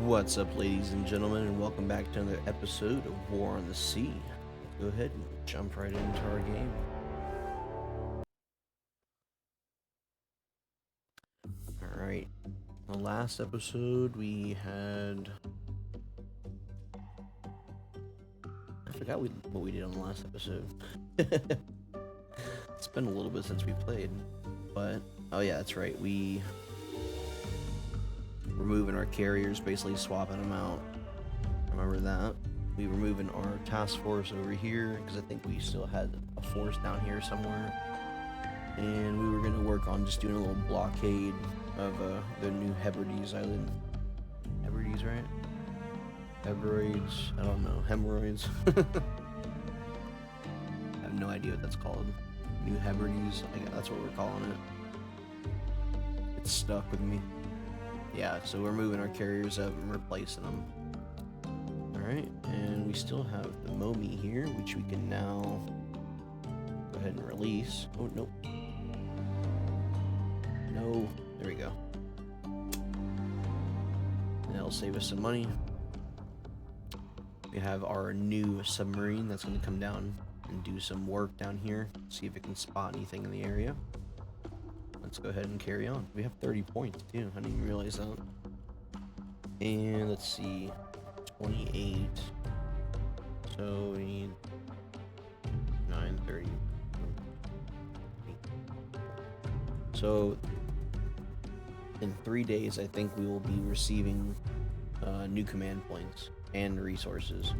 What's up, ladies and gentlemen, and welcome back to another episode of War on the Sea. Let's go ahead and jump right into our game. Alright, the last episode we had... I forgot what we did on the last episode. It's been a little bit since we played, but... Oh yeah, that's right, we're moving our carriers, basically swapping them out. Remember that. We were moving our task force over here because I think we still had a force down here somewhere, and we were going to work on just doing a little blockade of the New Hebrides island. Hebrides, right? Hemorrhoids? I don't know. Hemorrhoids. I have no idea what that's called. New Hebrides? I guess that's what we're calling it. It's stuck with me. Yeah, so we're moving our carriers up and replacing them. Alright, and we still have the Momi here, which we can now go ahead and release. Oh, nope. No, there we go. And that'll save us some money. We have our new submarine that's going to come down and do some work down here, see if it can spot anything in the area. Let's go ahead and carry on. We have 30 points too. I didn't even realize that. And let's see, 28. So we need 930. So in 3 days, I think we will be receiving new command points and resources,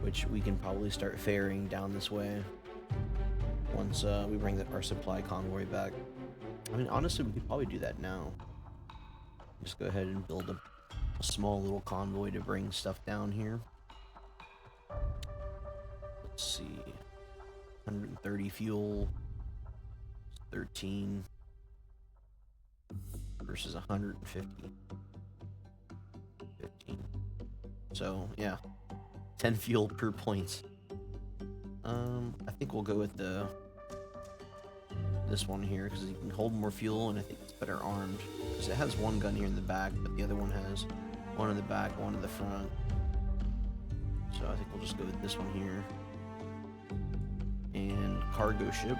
which we can probably start ferrying down this way once we bring our supply convoy back. I mean, honestly, we could probably do that now. Just go ahead and build a small little convoy to bring stuff down here. Let's see. 130 fuel. 13. Versus 150. 15. So, yeah. 10 fuel per points. I think we'll go with this one here because you can hold more fuel, and I think it's better armed because it has one gun here in the back, but the other one has one in the back, one in the front. So I think we'll just go with this one here. And cargo ship.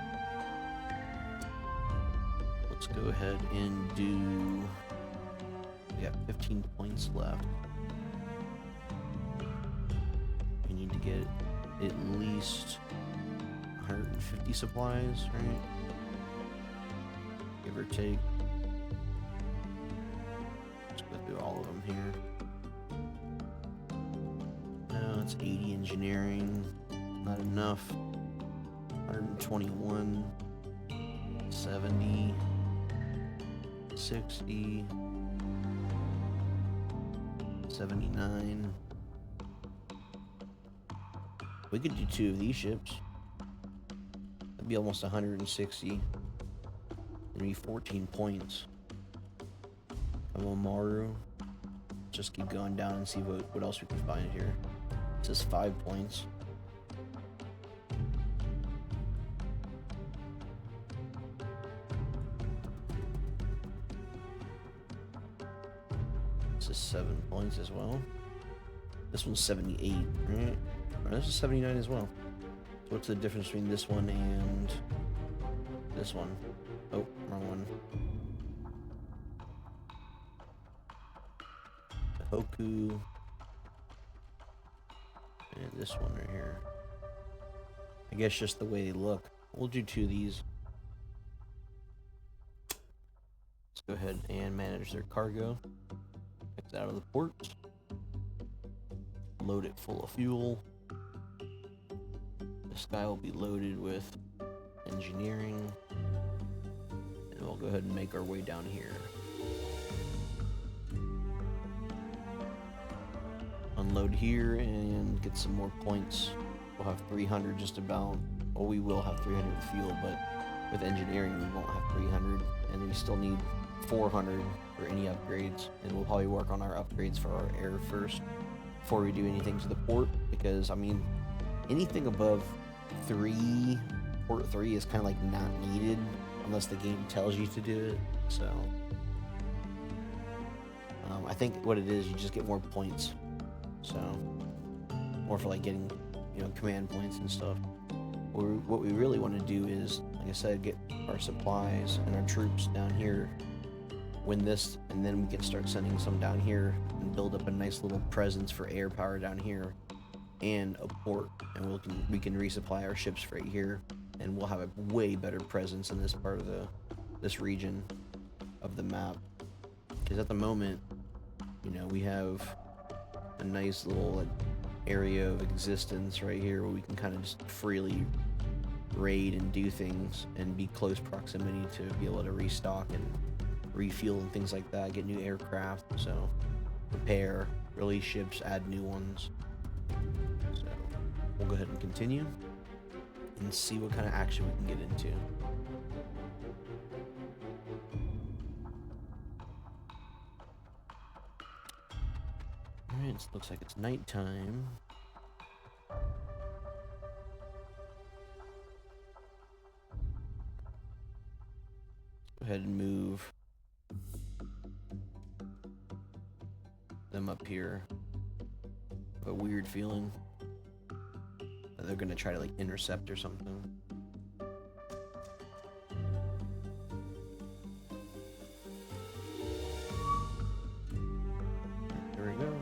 Let's go ahead and do... We got 15 points left. We need to get at least 150 supplies, right? Give or take. Let's go through all of them here. No, it's 80 engineering. Not enough. 121. 70. 60. 79. We could do 2 of these ships. That'd be almost 160. It'd be 14 points. Maru. Just keep going down and see what else we can find here. It says 5 points. This is 7 points as well. This one's 78, right? Oh, this is 79 as well. So what's the difference between this one and this one? Oh, wrong one. The Hoku. And this one right here. I guess just the way they look. We'll do 2 of these. Let's go ahead and manage their cargo. Get out of the port. Load it full of fuel. This guy will be loaded with engineering. And we'll go ahead and make our way down here. Unload here and get some more points. We'll have 300 just about. Well, we will have 300 fuel, but with engineering we won't have 300. And we still need 400 for any upgrades. And we'll probably work on our upgrades for our air first before we do anything to the port. Because, I mean, anything above 3, port 3 is kind of like not needed unless the game tells you to do it. So I think what it is, you just get more points. So, more for like getting, command points and stuff. What we really want to do is, like I said, get our supplies and our troops down here. Win this, and then we can start sending some down here and build up a nice little presence for air power down here and a port, and we can resupply our ships right here, and we'll have a way better presence in this part of this region of the map. Because at the moment, we have a nice little area of existence right here where we can kind of just freely raid and do things and be close proximity to be able to restock and refuel and things like that, get new aircraft, so repair, release ships, add new ones. So we'll go ahead and continue and see what kind of action we can get into. Alright, looks like it's nighttime. Go ahead and move them up here. A weird feeling that they're gonna try to like intercept or something. There we go.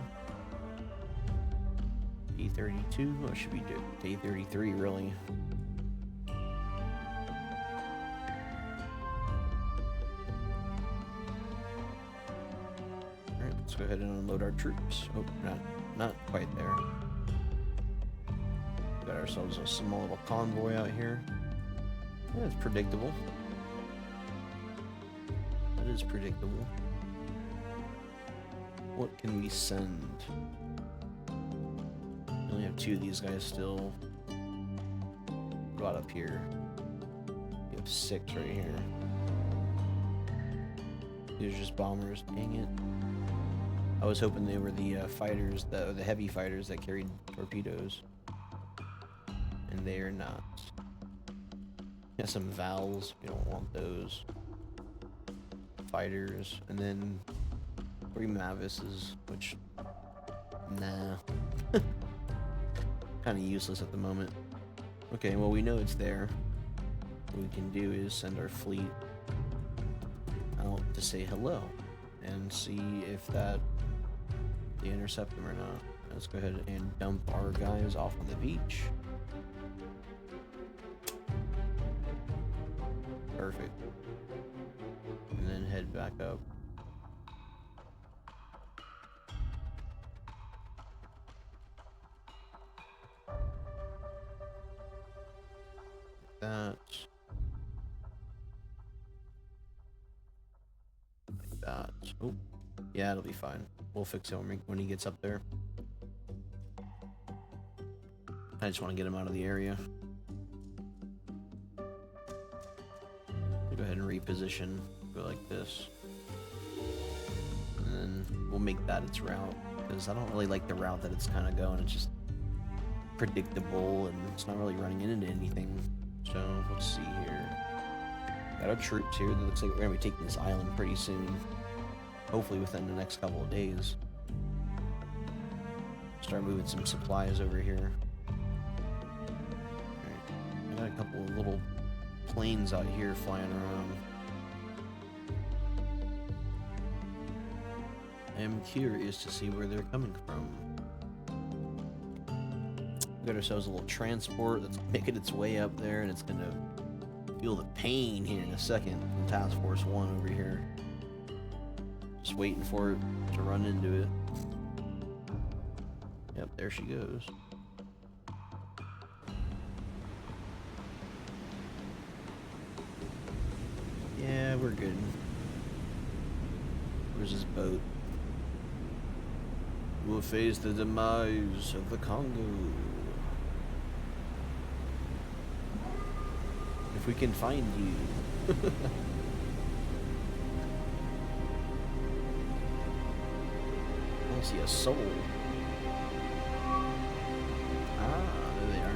Day 32. What should we do? Day 33, really. Let's go ahead and unload our troops. Oh, not quite there. Got ourselves a small little convoy out here. Yeah, it's predictable. That is predictable. What can we send? We only have 2 of these guys still. What about up here? We have 6 right here. These are just bombers. Dang it. I was hoping they were the fighters, the heavy fighters that carried torpedoes. And they are not. Got some Vals, we don't want those. Fighters, and then 3 Mavises, which, nah. Kind of useless at the moment. Okay, well we know it's there. What we can do is send our fleet out to say hello and see if they intercept them or not. Let's go ahead and dump our guys off on the beach. Perfect. And then head back up. Like that. Oh, yeah, it'll be fine. We'll fix it when he gets up there. I just want to get him out of the area. Go ahead and reposition. Go like this. And then we'll make that its route. Because I don't really like the route that it's kind of going. It's just predictable and it's not really running into anything. So, let's see here. Got our troops here. It looks like we're going to be taking this island pretty soon. Hopefully within the next couple of days. Start moving some supplies over here. Alright. I got a couple of little planes out here flying around. I am curious to see where they're coming from. We got ourselves a little transport that's making its way up there, and it's gonna feel the pain here in a second from Task Force 1 over here. Just waiting for it to run into it. Yep, there she goes. Yeah, we're good. Where's his boat? We'll face the demise of the Congo. If we can find you. I don't see a soul. Ah, there they are.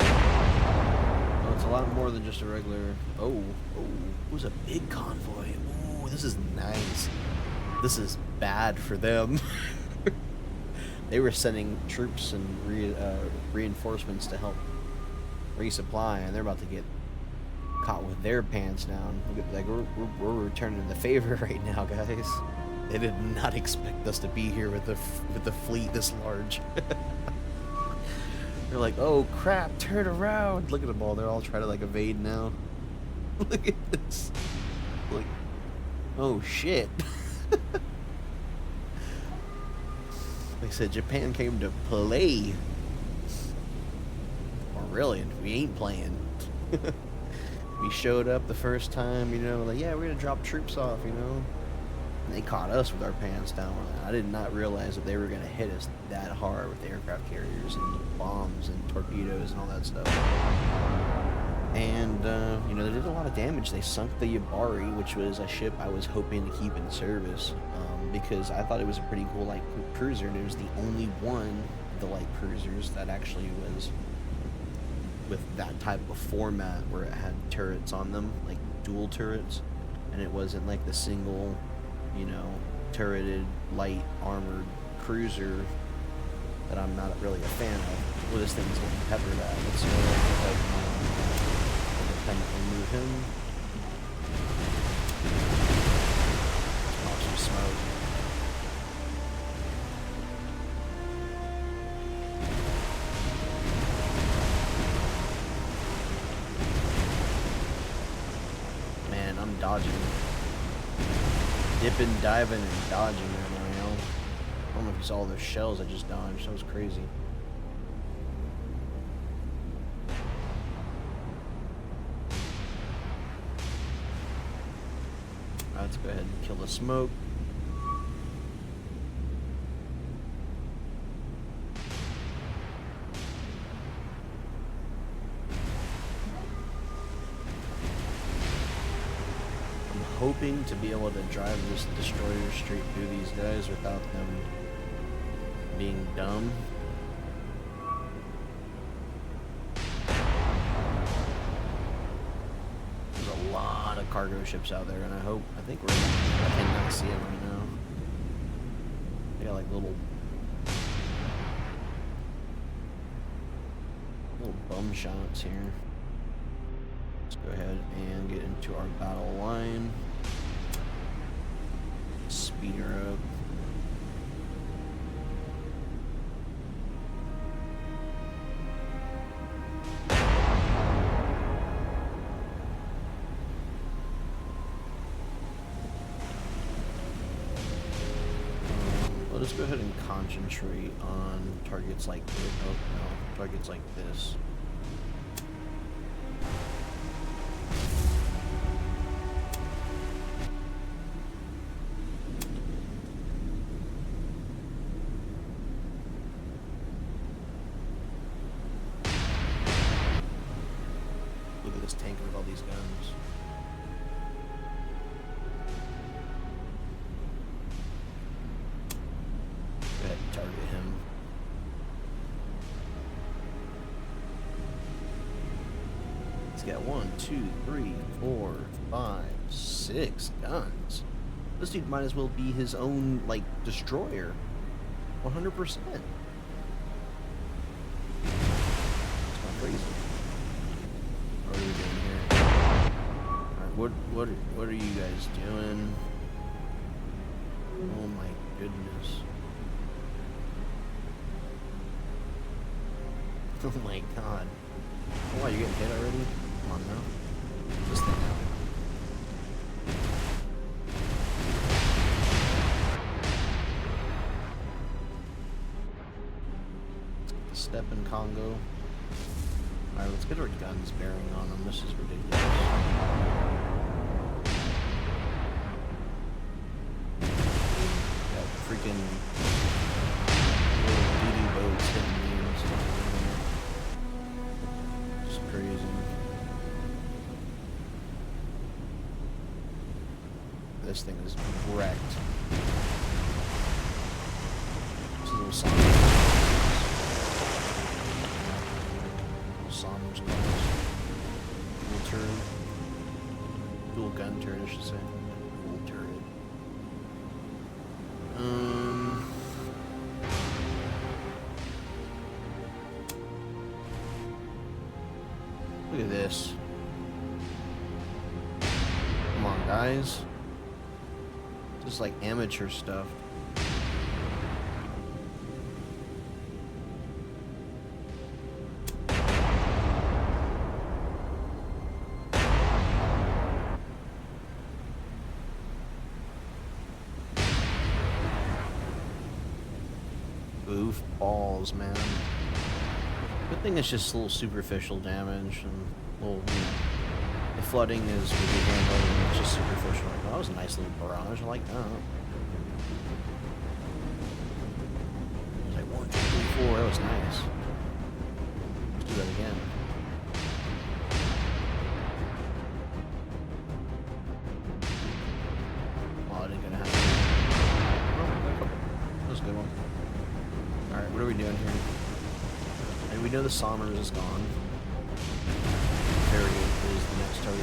Oh, it's a lot more than just a regular... Oh, it was a big convoy. Ooh, this is nice. This is bad for them. They were sending troops and reinforcements to help resupply, and they're about to get caught with their pants down. Like we're returning the favor right now, guys. They did not expect us to be here with the fleet this large. They're like, oh crap, turn around! Look at them all. They're all trying to like evade now. Look at this. Like, oh shit. Like I said, Japan came to play. Or really, we ain't playing. We showed up the first time, you know, like, yeah, we're gonna drop troops off, you know. And they caught us with our pants down. I did not realize that they were gonna hit us that hard with aircraft carriers and bombs and torpedoes and all that stuff. And, you know, they did a lot of damage. They sunk the Yabari, which was a ship I was hoping to keep in service, because I thought it was a pretty cool light cruiser, and it was the only one of the light cruisers that actually was with that type of format where it had turrets on them, like dual turrets, and it wasn't like the single, you know, turreted, light armored cruiser that I'm not really a fan of. Well, this thing's getting peppered at. Let's go ahead and independently move him. Watch some smoke. Man, I'm dodging. Dipping, diving, and dodging right now, you know? I don't know if you saw all those shells I just dodged. That was crazy. Alright, let's go ahead and kill the smoke. Hoping to be able to drive this destroyer straight through these guys without them being dumb. There's a lot of cargo ships out there, and I think I cannot see them right now. They got like little bum shots here. Let's go ahead and get into our battle line. Speed her up. Let us go ahead and concentrate on targets like this. Oh no, targets like this. Tank with all these guns. Go ahead and target him. He's got 1, 2, 3, 4, 5, 6 guns. This dude might as well be his own, like, destroyer. 100%. It's not crazy. What are we doing here? Alright, what are you guys doing? Oh my goodness. Oh my god. Oh wow, you're getting hit already? Come on now. Get this thing out. Let's get the step in Congo. Alright, let's get our guns bearing on them. This is ridiculous. Got freaking little doo-doo boats hitting me and stuff. Just crazy. This thing is wrecked. This is a little somber. Somber's class. Dual turret. Dual gun turret, I should say. Full turret. this. Come on, guys. Just like amateur stuff. Oof balls, man. Good thing it's just a little superficial damage and a little, you know, the flooding is with the handle and it's just superficial. Like, oh, that was a nice little barrage. I like that. It was like 1, 2, 3, 4. That was nice. Let's do that again. Oh, it ain't gonna happen. Oh, that was a good one. Alright, what are we doing here? And we know the Sommers is gone. Variant is the next target.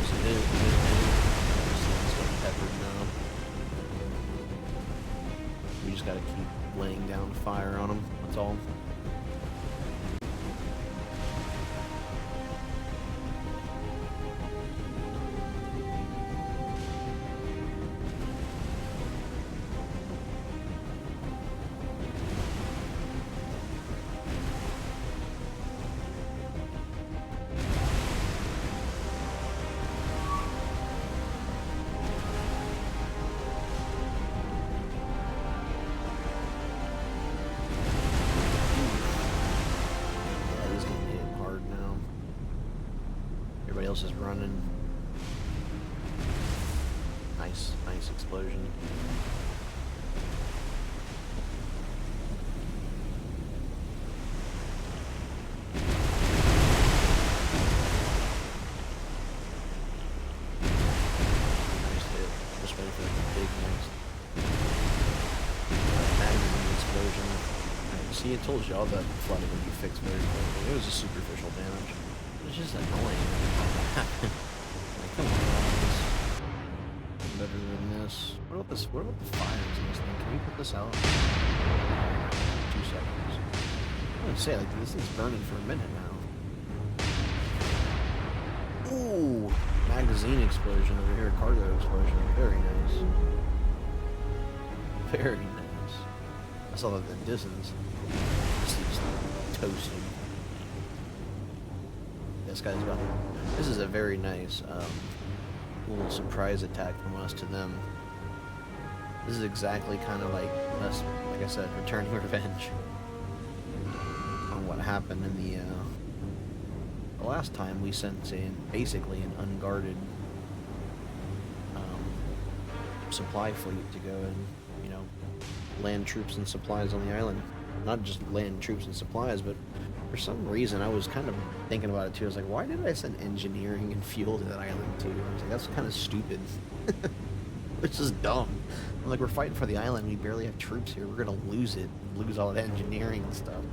So it is. It's getting peppered now. We just gotta keep laying down fire on them. That's all. Everybody else is running. Nice explosion. Nice hit. Just waiting for the big next magazine explosion. Alright, see, I told you all that flooding would be fixed very quickly. It was a superficial damage. It's just annoying. Like, come on, guys. Better than this. What about this? What about the fires in this thing? Can we put this out? 2 seconds. I'm gonna say, like, this thing's burning for a minute now. Ooh! Magazine explosion over here. Cargo explosion. Very nice. Very nice. I saw that in the distance. This thing's toasting. This guy's about. This is a very nice little surprise attack from us to them. This is exactly kind of like us, like I said, returning revenge on what happened in the last time we sent in basically an unguarded supply fleet to go and, you know, land troops and supplies on the island. Not just land troops and supplies, but for some reason I was kind of thinking about it too. I was like, why did I send engineering and fuel to that island too? I was like, that's kind of stupid. It's just dumb. I'm like, we're fighting for the island. We barely have troops here. We're gonna lose it. Lose all that engineering and stuff.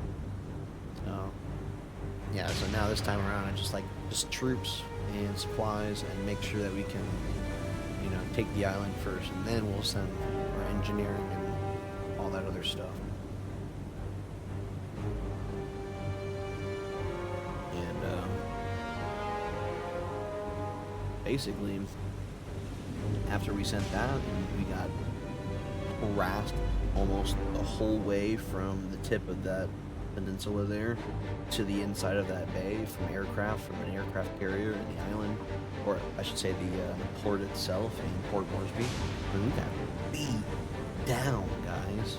So yeah. So now this time around, I just troops and supplies and make sure that we can, you know, take the island first, and then we'll send our engineering and all that other stuff. Basically, after we sent that, we got harassed almost the whole way from the tip of that peninsula there to the inside of that bay from an aircraft carrier in the island, or I should say the port itself in Port Moresby. And we got beat down, guys.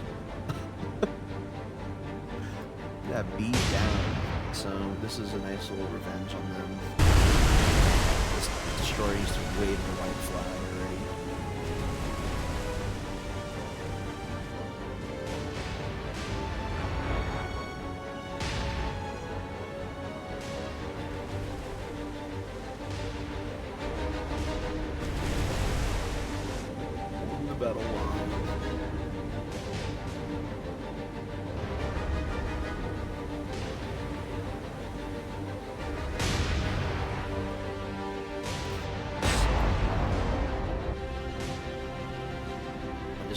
We got beat down. So this is a nice little revenge on them. Destroyers to wave the white flag already. The battle line.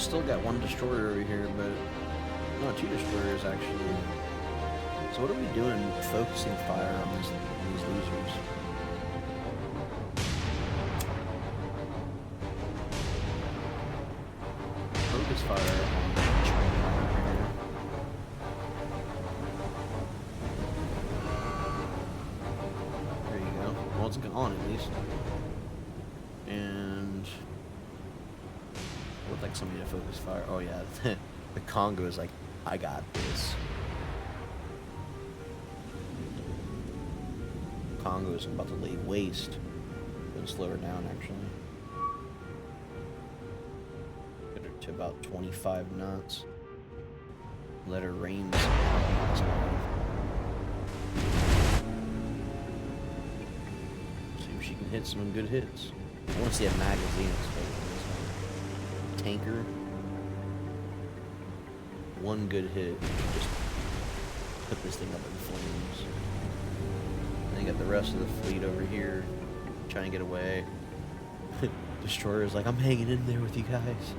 still got one destroyer over here, but no, two destroyers actually. So what are we doing focusing fire on these losers? Focus fire on the train over here. There you go. Well, it's gone at least. And would like somebody to focus fire. Oh yeah, the Congo is like, I got this. Congo is about to lay waste. Gonna slow her down actually. Get her to about 25 knots. Let her range. See if she can hit some good hits. I want to see a magazine explosion. Tanker. One good hit. Just put this thing up in flames. And you got the rest of the fleet over here trying to get away. Destroyer's like, I'm hanging in there with you guys.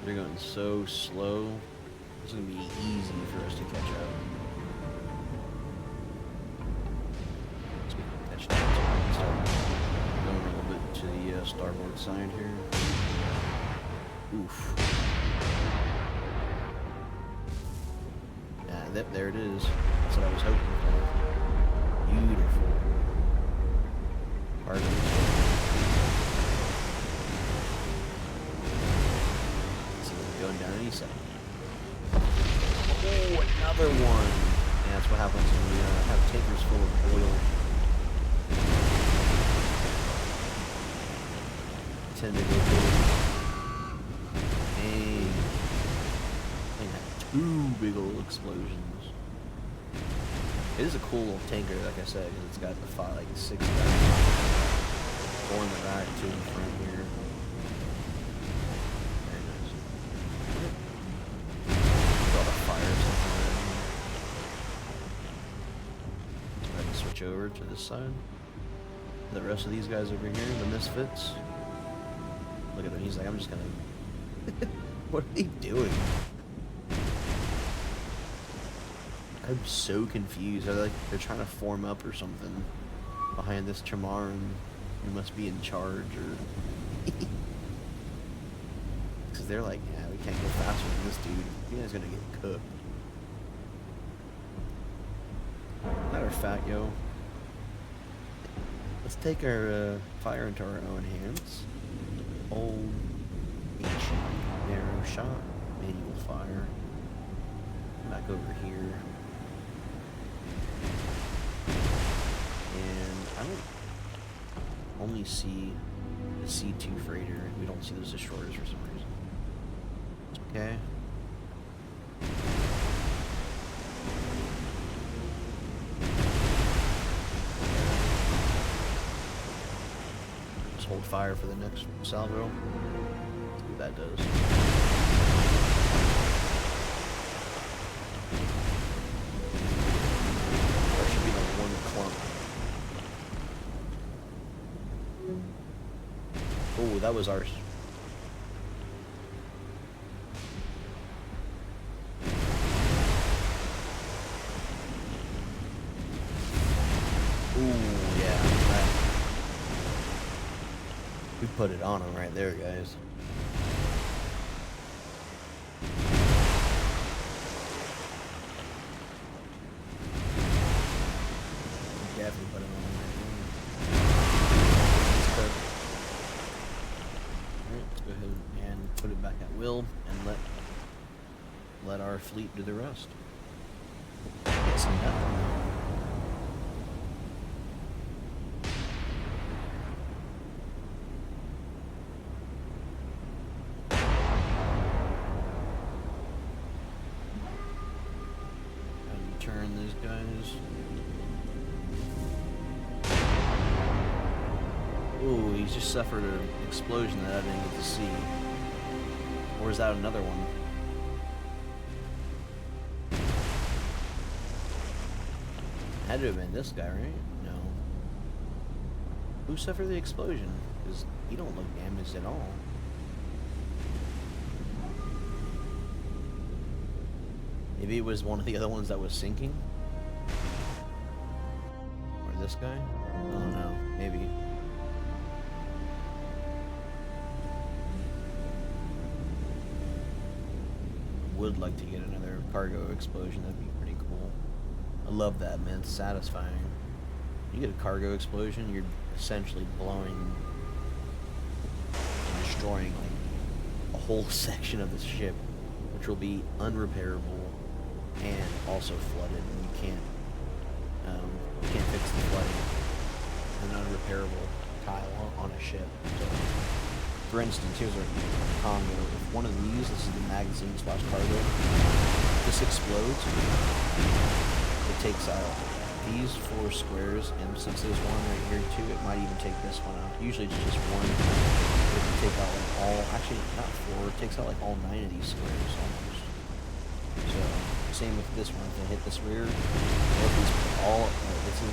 They're going so slow. It's going to be easy for us to catch up. So we can catch down. So we can start going a little bit to the starboard side here. Oof. Yeah, there it is. That's what I was hoping for. Beautiful. Pardon. Going down any second. Oh, another one! Yeah, that's what happens when we have tankers full of oil. 10 to go forward. And had two big old explosions. It is a cool little tanker, like I said, because it's got the like 6 guys. 4 in the back, 2 in the front here. Over to this side. The rest of these guys over here, the misfits. Look at him, he's like, I'm just gonna... What are they doing? I'm so confused. They're trying to form up or something behind this Chamaran who must be in charge, or... Because they're like, yeah, we can't go faster than this dude. You guys gonna get cooked. Matter of fact, yo, let's take our fire into our own hands. Old, ancient, narrow shot, manual fire. Back over here. And I don't only see the C2 freighter. We don't see those destroyers for some reason. Okay. Hold fire for the next salvo. Let's see what that does. That should be like one clump. Oh, that was ours. We put it on him right there, guys. Definitely put it on him right there. Alright, let's go ahead and put it back at will and let our fleet do the rest. Get some nothing. Turn these guys. Ooh, he's just suffered an explosion that I didn't get to see. Or is that another one? Had to have been this guy, right? No. Who suffered the explosion? because he don't look damaged at all. Maybe it was one of the other ones that was sinking? Or this guy? I don't know. Maybe. Would like to get another cargo explosion. That'd be pretty cool. I love that, man. It's satisfying. You get a cargo explosion, you're essentially blowing and destroying like a whole section of the ship, which will be unrepairable and also flooded. And you can't fix the flooding. An unrepairable tile on a ship. So, for instance, here's our Congo. If one of these, this is the magazine / cargo, this explodes, it takes out these 4 squares, and since there's one right here too, it might even take this one out. Usually it's just one. It can take out like all, actually not 4, it takes out like all 9 of these squares almost. So, same with this one. If I hit this rear,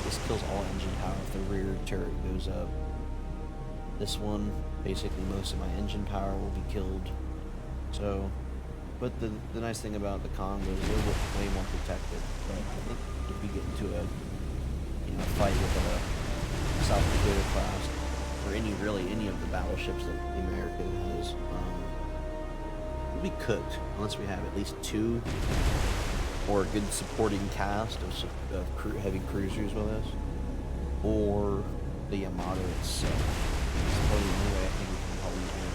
this kills all engine power if the rear turret goes up. This one, basically most of my engine power will be killed. So, but the nice thing about the Congo is they're way more protected. But I think if we get into a fight with a South Dakota class or any of the battleships that America has, we'll be cooked unless we have at least 2 or a good supporting cast of heavy cruisers with us, or the Yamato itself. That's probably the only way I think we can probably win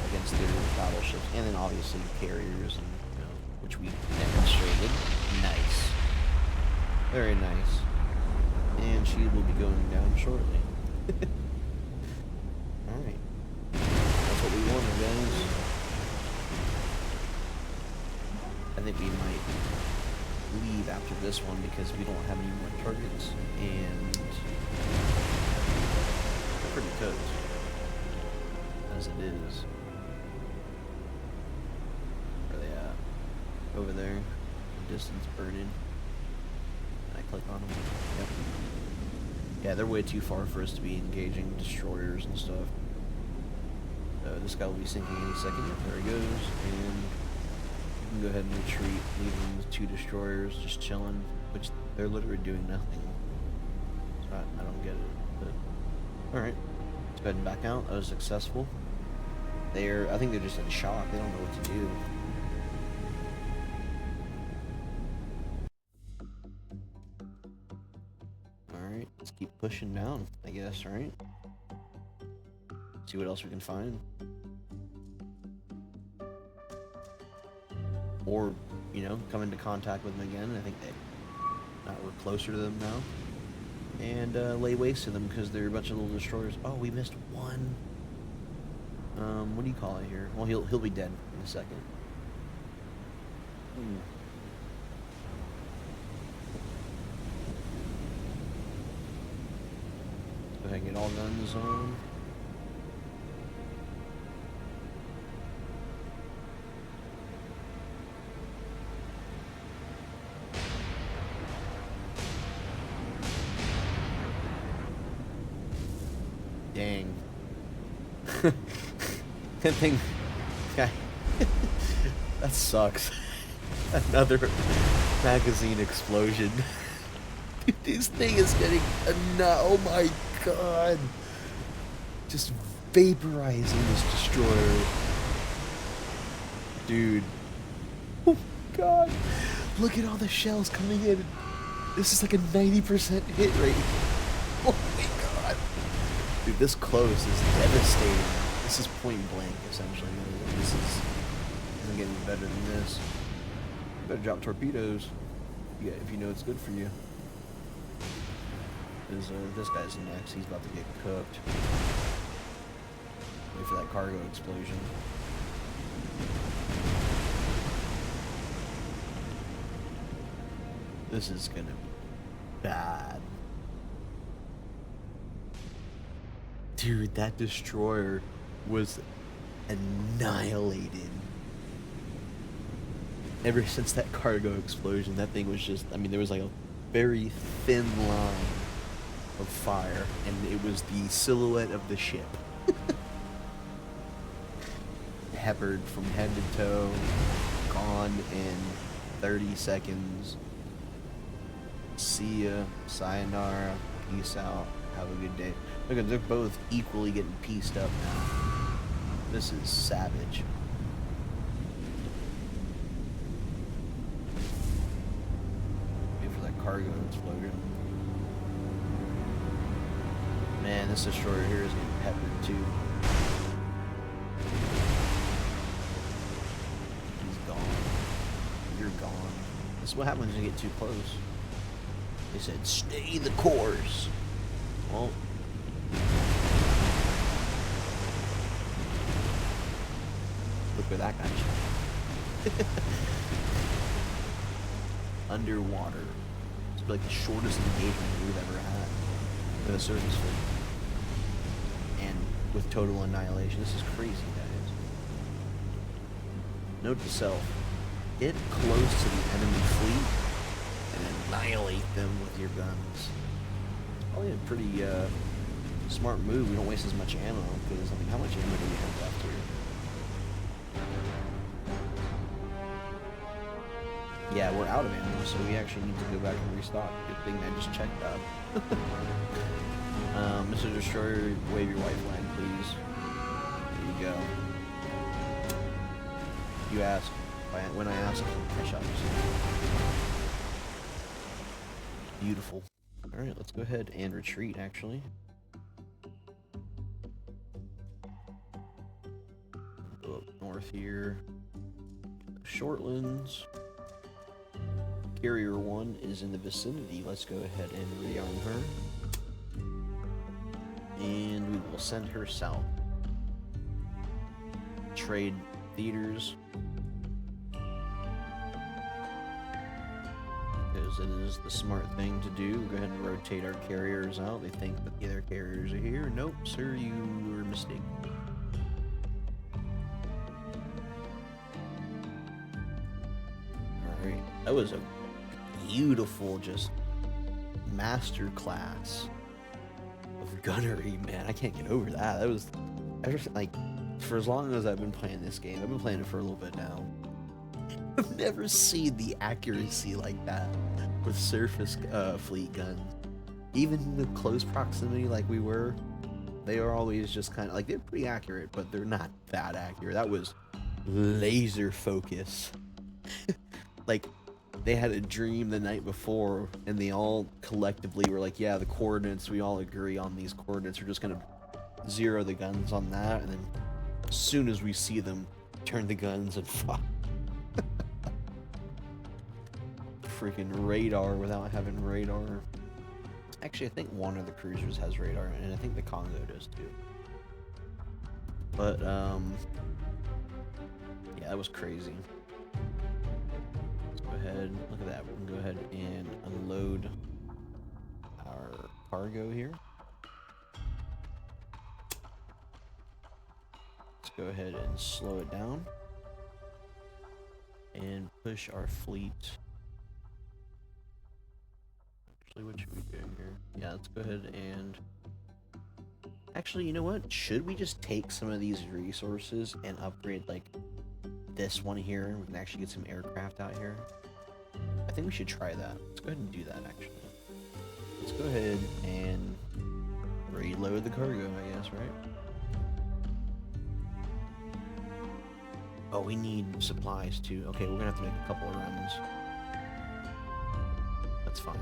against their battleships, and then obviously carriers, and which we demonstrated. Nice, very nice. And she will be going down shortly. All right, that's what we wanted, guys. I think we might leave after this one because we don't have any more targets, and we're pretty cooked as it is. Where are they at? Over there. Distance burning. And I click on them. Yep. Yeah, they're way too far for us to be engaging destroyers and stuff. This guy will be sinking any second. Yep, there he goes. And we can go ahead and retreat, leaving the 2 destroyers just chilling, which they're literally doing nothing. So I don't get it. But alright. Let's go ahead and back out. That was successful. I think they're just in shock. They don't know what to do. Alright, let's keep pushing down, I guess, right? See what else we can find. Or, come into contact with them again. I think we're closer to them now. And lay waste to them because they're a bunch of little destroyers. Oh, we missed one. What do you call it here? Well, he'll be dead in a second. Go ahead and get all guns on. Dang. That thing... Okay. That sucks. Another magazine explosion. Dude, this thing is getting... Oh my god. Just vaporizing this destroyer. Dude. Oh god. Look at all the shells coming in. This is like a 90% hit rate. Oh my god. Dude, this close is devastating. This is point blank, essentially. This isn't getting better than this. You better drop torpedoes. Yeah, if you know it's good for you. Because this guy's next. He's about to get cooked. Wait for that cargo explosion. This is gonna be bad. Dude, that destroyer was annihilated. Ever since that cargo explosion, that thing was just, there was like a very thin line of fire, and it was the silhouette of the ship. Peppered from head to toe, gone in 30 seconds. See ya, sayonara, peace out, have a good day. Look, they're both equally getting pieced up now. This is savage. Wait for that cargo explosion. Man, this destroyer here is getting peppered too. He's gone. You're gone. This is what happens when you get too close. They said, stay the course. Well, look where that guy shot. Underwater. It's like the shortest engagement we've ever had with a surface fleet. And with total annihilation. This is crazy, guys. Note to self. Get close to the enemy fleet and annihilate them with your guns. Probably a pretty smart move. We don't waste as much ammo, because I mean, how much ammo do we have left here? Yeah, we're out of ammo, so we actually need to go back and restock. Good thing I just checked that. Mr. Destroyer, wave your white flag, please. There you go. You asked. When I asked, I shot you. Beautiful. Alright, let's go ahead and retreat, actually. Go up north here. Shortlands. Carrier 1 is in the vicinity. Let's go ahead and rearm her. And we will send her south. Trade theaters. Because it is the smart thing to do. We'll go ahead and rotate our carriers out. They think that the other carriers are here. Nope, sir, you were mistaken. Alright, that was a beautiful, just master class of gunnery, man. I can't get over that. That was, like, for as long as I've been playing this game, I've been playing it for a little bit now, I've never seen the accuracy like that with surface fleet guns. Even with close proximity like we were, they are always just kind of, like, they're pretty accurate, but they're not that accurate. That was laser focus. Like, they had a dream the night before, and they all collectively were like, yeah, the coordinates, we all agree on these coordinates. We're just going to zero the guns on that, and then as soon as we see them, turn the guns and fire. Freaking radar without having radar. Actually, I think one of the cruisers has radar, and I think the Congo does too. But, yeah, that was crazy. Let's go ahead, look at that. We can go ahead and unload our cargo here. Let's go ahead and slow it down. And push our fleet. Actually, what should we do here? Yeah, let's go ahead and... Actually, you know what? Should we just take some of these resources and upgrade, like, this one here? We can actually get some aircraft out here. I think we should try that. Let's go ahead and do that, actually. Let's go ahead and reload the cargo, I guess, right? Oh, we need supplies, too. Okay, we're gonna have to make a couple of runs. That's fine.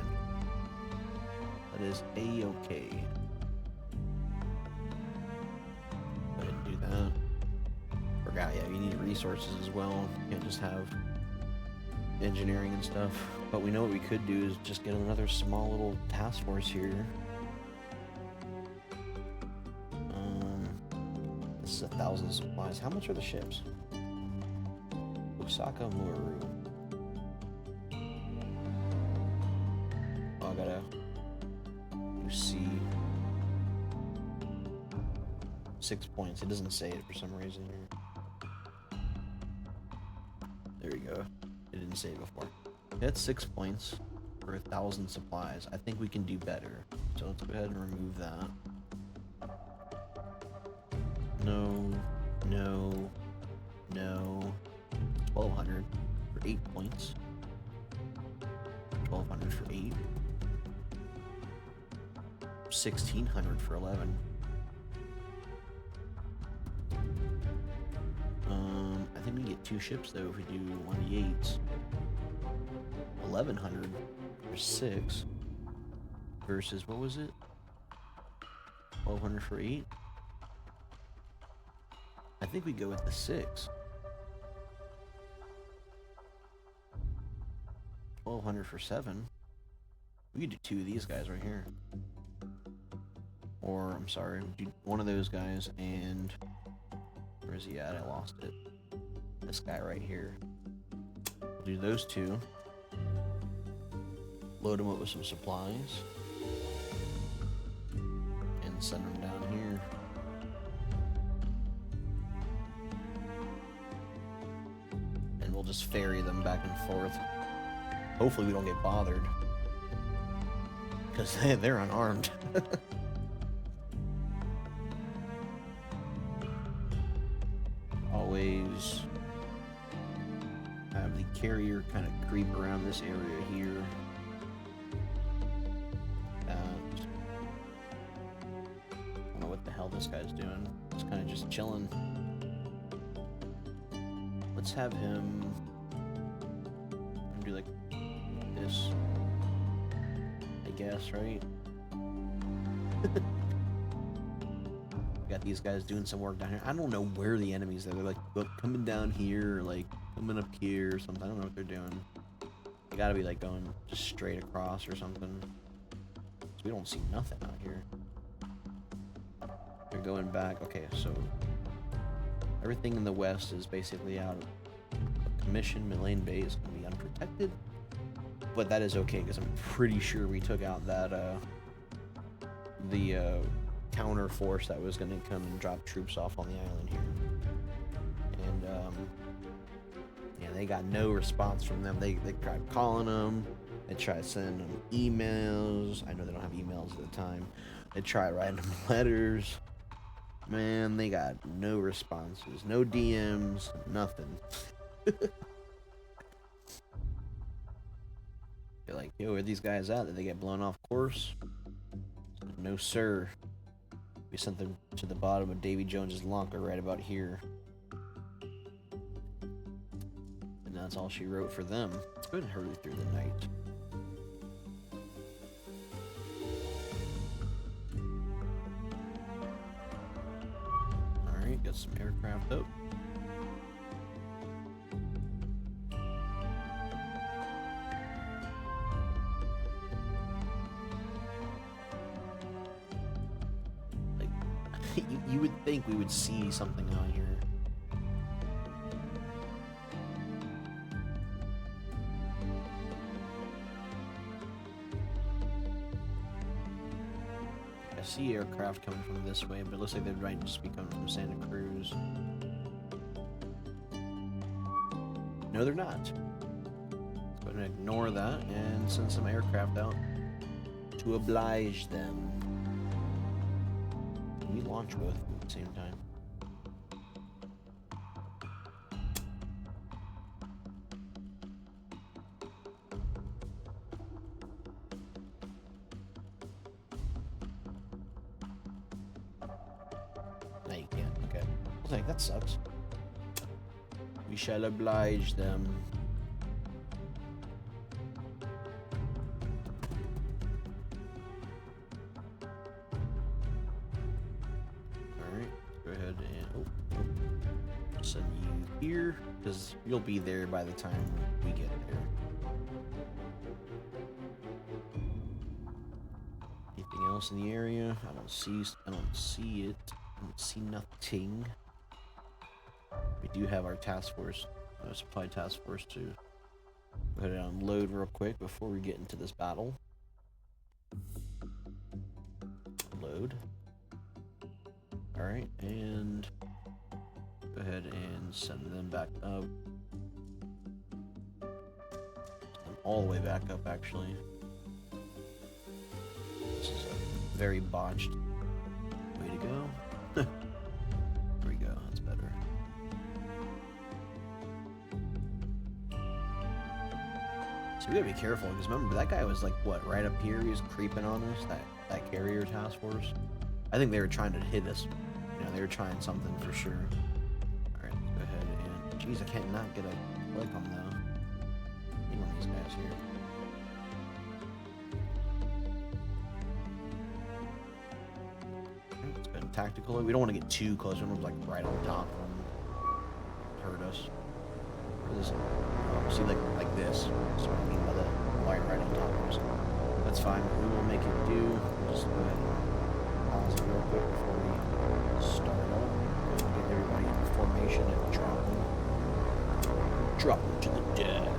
That is a-okay. Go ahead and do that. Forgot, yeah, you need resources as well. You can't just have engineering and stuff. But we know what we could do is just get another small little task force here. This is 1,000 supplies. How much are the ships? Osaka Muru. Oh, I gotta see 6 points. It doesn't say it for some reason here. There we go. It didn't say it before. That's 6 points. for 1,000 supplies. I think we can do better. So let's go ahead and remove that. No, no, no. 1,200 for 8 points. 1,200 for 8. 1,600 for 11. I think we can get 2 ships though if we do 1d8s. 1,100 for 6 versus what was it? 1,200 for 8. I think we go with the 6. 1,200 for 7. We could do 2 of these guys right here. Or, I'm sorry, do one of those guys and... Where is he at? I lost it. This guy right here. We'll do those 2. Load them up with some supplies. And send them down here. And we'll just ferry them back and forth. Hopefully we don't get bothered. Because they're unarmed. Always have the carrier kind of creep around this area here. I don't know what the hell this guy's doing. He's kind of just chilling. Let's have him do like this, I guess, right? Got these guys doing some work down here. I don't know where the enemies are. They're like coming down here, or like coming up here or something. I don't know what they're doing. They gotta be like going just straight across or something. So we don't see nothing out here. They're going back. Okay, so everything in the west is basically out of commission. Millane Bay is gonna be unprotected, but that is okay because I'm pretty sure we took out that the counter force that was going to come and drop troops off on the island here. And yeah, they got no response from them. They tried calling them, they tried sending them emails. I know they don't have emails at the time. They tried writing them letters. Man, they got no responses, no DMs, nothing. They're like, yo, where are these guys at? Did they get blown off course? No, sir. We sent them to the bottom of Davy Jones's locker right about here. And that's all she wrote for them. Let's go ahead and hurry through the night. Alright, got some aircraft up. You would think we would see something out here. I see aircraft coming from this way, but it looks like they might just be coming from Santa Cruz. No, they're not. Let's go ahead and ignore that and send some aircraft out to oblige them. We launch both at the same time. No, you can't. Okay. I was like, that sucks. We shall oblige them. Send you here because you'll be there by the time we get there. Anything else in the area? I don't see it. I don't see nothing. We do have our task force, supply task force to go ahead and unload real quick before we get into this battle. Load. All right, and go ahead and send them back up. Send them all the way back up, actually. very botched. Way to go. There we go. That's better. So we gotta be careful, because remember, that guy was like, what, right up here? He was creeping on us, that carrier task force. I think they were trying to hit us. You know, they were trying something for sure. Alright, let's go ahead and... Jeez, I can't not get a click on though. Hang on these guys here. Okay, let's go ahead and tactical it. We don't want to get too close. We don't want to like right on top of them. Hurt us. See, like this. That's what I mean by the line right on top of us. That's fine. We will make it do. We'll just go ahead and pause it real quick before we start up. Get everybody in formation and drop them to the deck.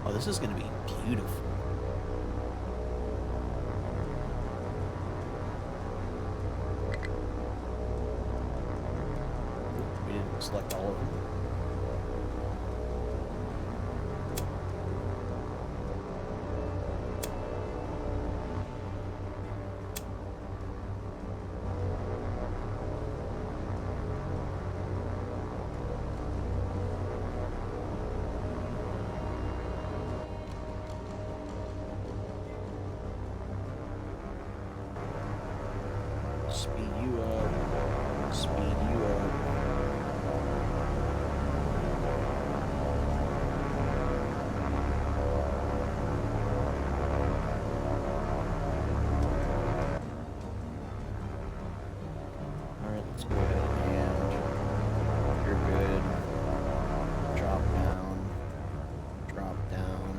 Oh, this is going to be beautiful. Select all of them. Speed you up. Speed you up. Let's go ahead and you're good. Drop down,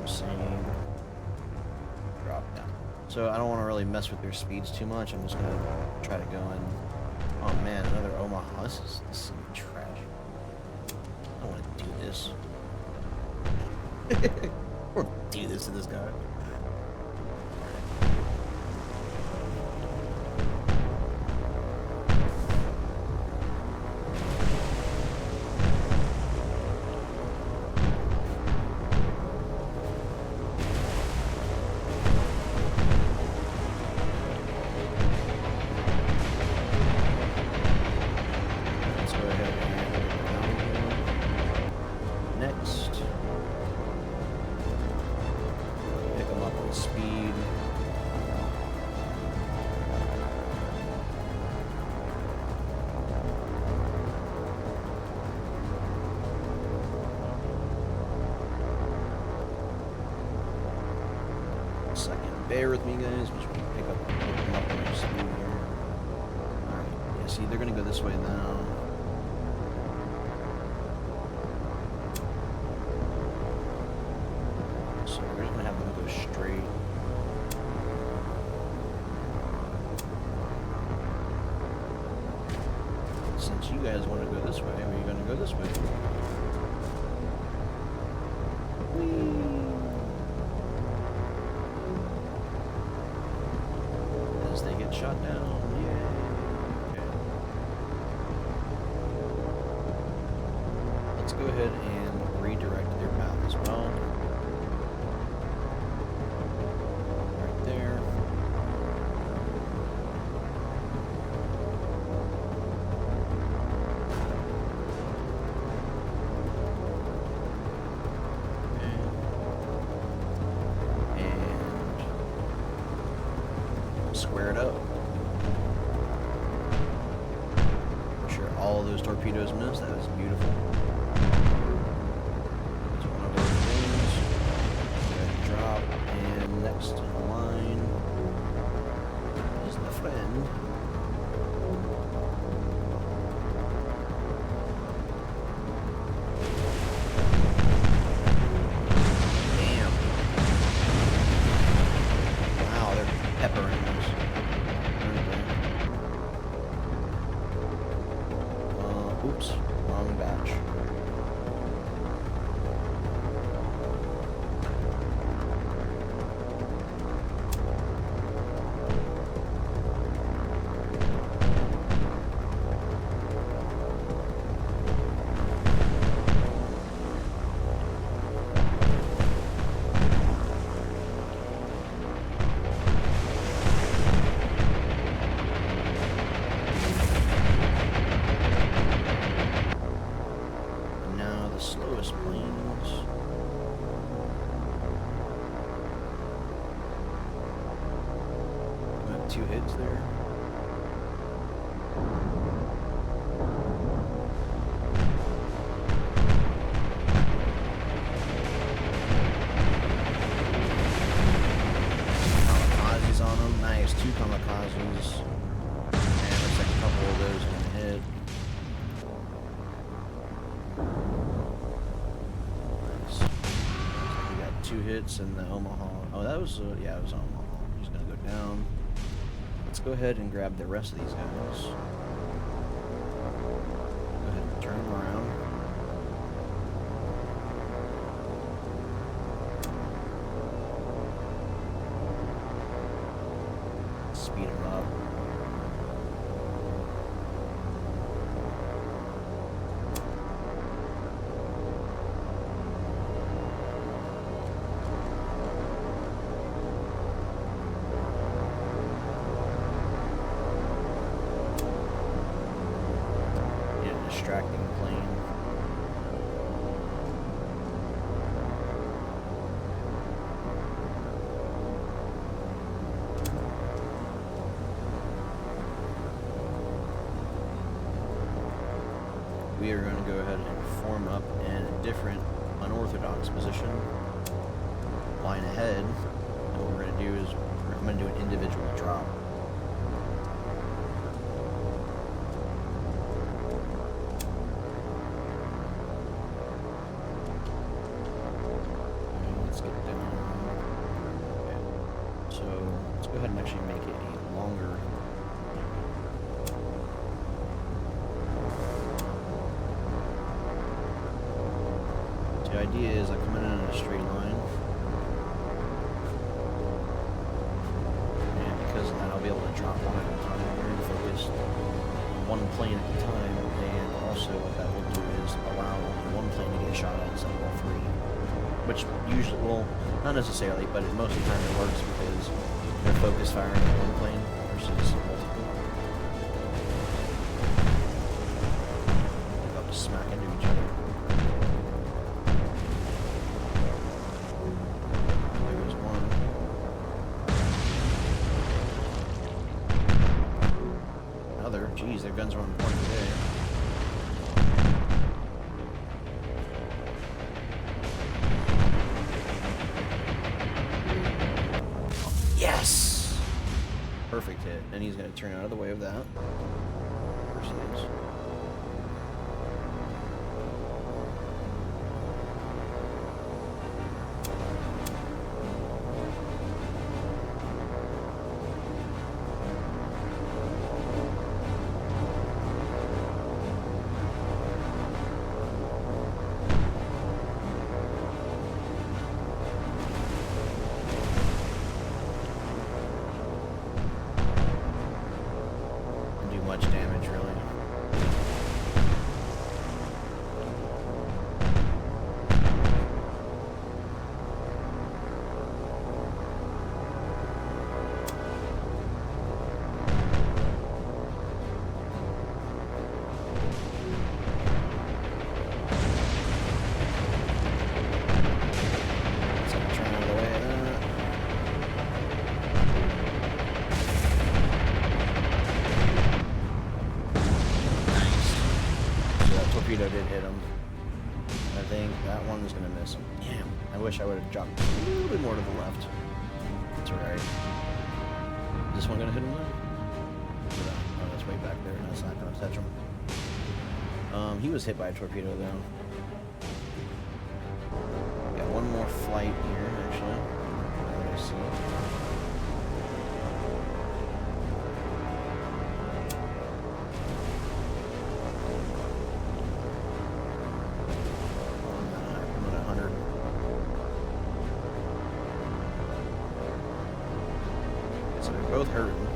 same, drop down. So I don't want to really mess with their speeds too much. I'm just gonna try to go in. Oh man, another Omaha. This is trash. I don't want to do this. I don't want to do this to this guy. Bear with me, guys. We should pick them up on their speed here. Alright, yeah, see, they're gonna go this way now. So we're just gonna have them go straight. Since you guys want to go this way, we're gonna go this way. Whee! They get shot down. Yay. Okay. Let's go ahead and redirect their path as well. Right there. Square it up. I'm sure all of those torpedoes missed. That was beautiful. That's one of those things. Drop, and next in line is the friend. Damn. Wow, they're peppering us. Oops, wrong batch. there. Kamikazes on them. Nice, 2 kamikazes. And looks like a couple of those are gonna hit. Nice. We got 2 hits in the Omaha. Oh, that was, yeah, it was Omaha. He's gonna go down. Let's go ahead and grab the rest of these guys. Go ahead and turn them around. Speed them up. Distracting plane. We are going to go ahead and form up in a different unorthodox position. Line ahead. And what we're going to do is I'm going to do an individual drop. Go ahead and actually make it a longer. So the idea is I come in a straight line, and because of that I'll be able to drop one at a time, very focused, one plane at a time, and also what that will do is allow only one plane to get shot at instead of all 3. Which usually, well, not necessarily, but most of the time it works because they're focus firing at one plane versus multiple. They'll just smack into each other. There goes one. Another. Jeez, their guns are on point today. Yes! Perfect hit. And he's going to turn out of the way of that. Of course he is. Much damage, really. So I'm trying out of the way of that. Torpedo did hit him. I think that one is going to miss him. Damn. I wish I would have dropped a little bit more to the left. It's alright. Is this one going to hit him though? Oh, that's way back there. No, it's not going to touch him. He was hit by a torpedo though. Got one more flight here, actually. Let me see. So they're both hurting.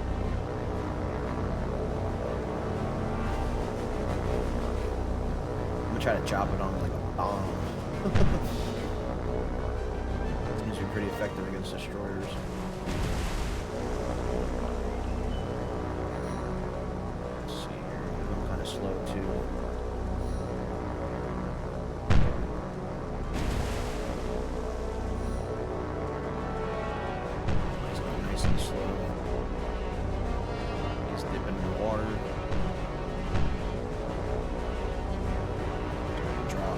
I'm gonna try to chop it on like a bomb. Seems to be pretty effective against destroyers. Let's see here. I'm kind of slow too. Nice and slow. Dip in the water. Drop.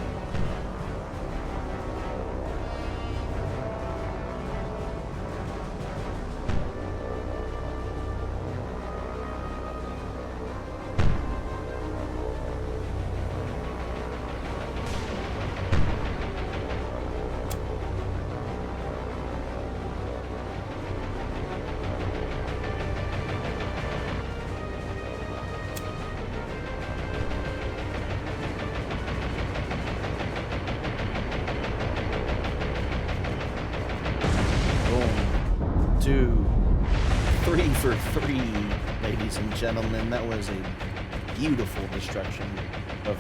Boom. 2, 3 for 3, ladies and gentlemen. That was a beautiful destruction of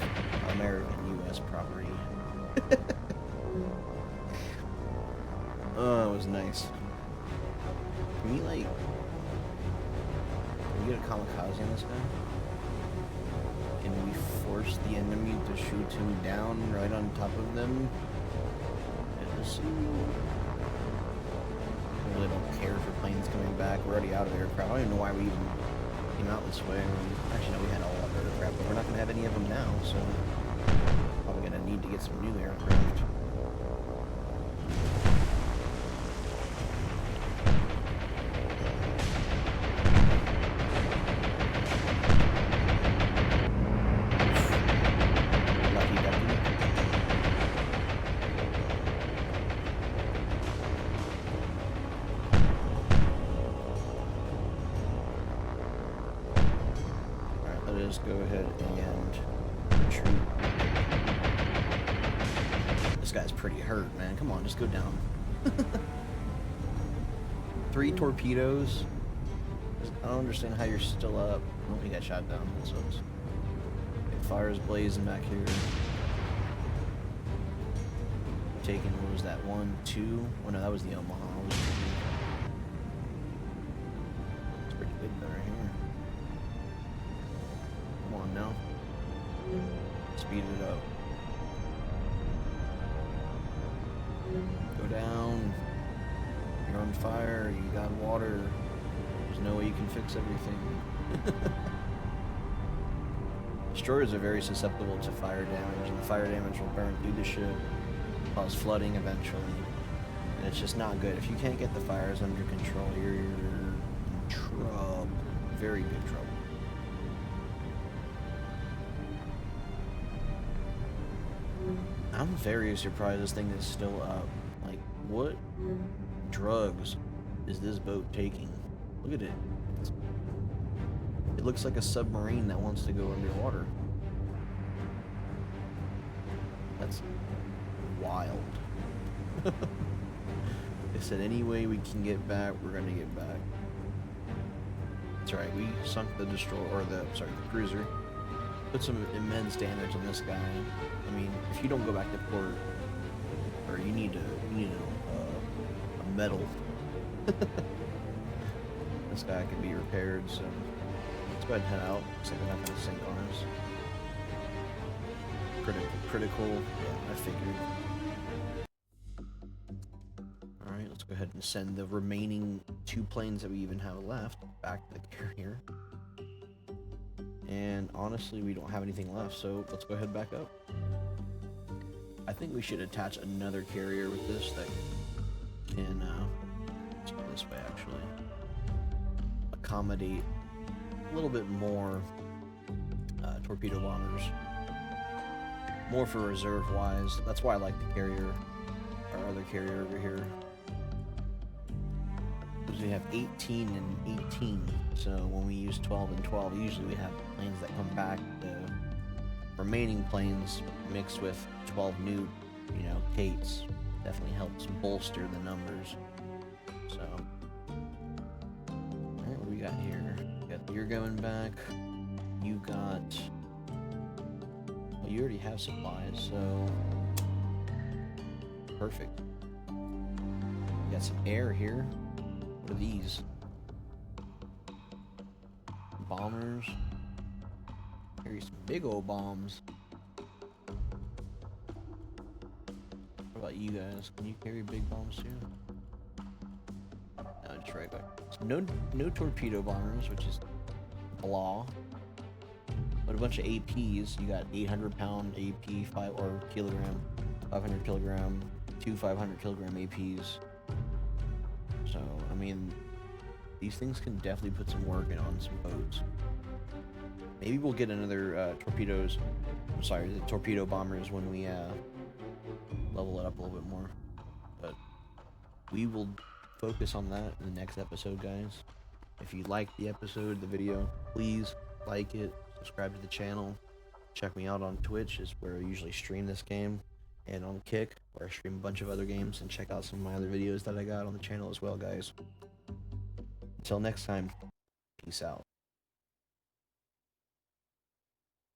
American U.S. property. Oh, it was nice. Can we, like... Can we get a kamikaze on this guy? Can we force the enemy to shoot him down right on top of them? Let's see. I really don't care for planes coming back. We're already out of aircraft. I don't even know why we even came out this way. Actually, no, we had all of our aircraft, but we're not going to have any of them now, so probably going to need to get some new aircraft. Just go ahead and retreat. This guy's pretty hurt, man. Come on, just go down. 3 torpedoes. I don't understand how you're still up. Oh, he got shot down. That sucks. Fire's blazing back here. Taking, what was that? 1, 2? Oh no, that was the Omaha. It's pretty good right here. Come on now. Speed it up. Go down. You're on fire. You got water. There's no way you can fix everything. Destroyers are very susceptible to fire damage, and the fire damage will burn through the ship, cause flooding eventually. And it's just not good. If you can't get the fires under control, you're in trouble. Very big trouble. I'm very surprised this thing is still up. Like, what drugs is this boat taking? Look at it. It looks like a submarine that wants to go underwater. That's wild. They said any way we can get back, we're gonna get back. That's right, we sunk the destroyer, or the cruiser. Put some immense damage on this guy. I mean, if you don't go back to port, or you need a medal. This guy can be repaired, so let's go ahead and head out. Looks like we're not going to sink on us. Critical, yeah, I figured. Alright, let's go ahead and send the remaining 2 planes that we even have left back to the carrier. And honestly, we don't have anything left, so let's go ahead back up. I think we should attach another carrier with this that can, let's go this way actually, accommodate a little bit more torpedo bombers. More for reserve-wise. That's why I like the carrier, our other carrier over here. Because we have 18 and 18, so when we use 12 and 12, usually we have planes that come back. The remaining planes mixed with 12 new, Kates definitely helps bolster the numbers. So, alright, what do we got here? We got you're going back. You got. Well, you already have supplies, so perfect. We got some air here. What are these? Bombers. Carry some big old bombs. What about you guys? Can you carry big bombs too? No, just right back. So no torpedo bombers, which is claw. But a bunch of APs, you got 800-pound AP, 5 or kilogram, 500 kilogram, two 500 kilogram APs. So, I mean, these things can definitely put some work in on some boats. Maybe we'll get another torpedoes. I'm sorry, the torpedo bombers when we level it up a little bit more. But we will focus on that in the next episode, guys. If you liked the episode, the video, please like it, subscribe to the channel. Check me out on Twitch, is where I usually stream this game, and on Kick, where I stream a bunch of other games, and check out some of my other videos that I got on the channel as well, guys. Until next time, peace out.